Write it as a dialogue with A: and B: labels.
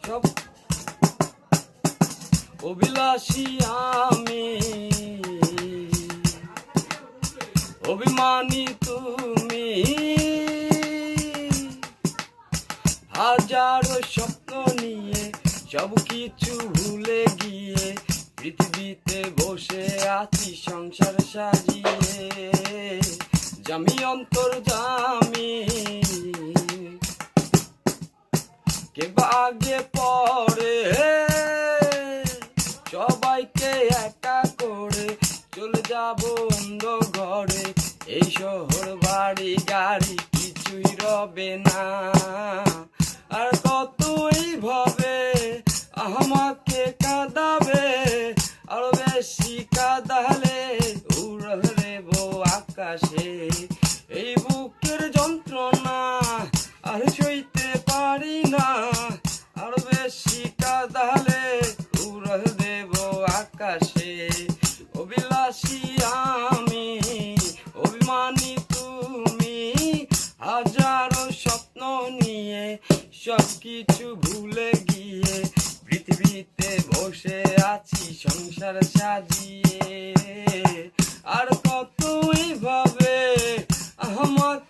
A: সব অভিলাষী আমি, অভিমানী তুমি, হাজারো স্বপ্ন নিয়ে সব কিছু ভুলে গিয়ে পৃথিবীতে বসে আছি সংসার সাজিয়ে। জামি অন্তর্জামি, কে বা আগে পরে সবাইকে একা করে চলে যাব অন্ধ ঘরে। এই শহর বাড়ি গাড়ি কিছুই রবে না, আর কত এইভাবে আমাকে কাঁদাবে। আরো বেশি কাঁদালে উড়াল দেব আকাশে। এই বুকের যন্ত্রণা আর সইতে পারি না, আরো বেশি কাঁদালে উড়াল দেব আকাশে। অভিলাষী আমি, অভিমানী তুমি, হাজারো স্বপ্ন নিয়ে সব কিছু ভুলে গিয়ে পৃথিবীতে বসে আছি সংসার সাজিয়ে। আর কত এইভাবে আমাকে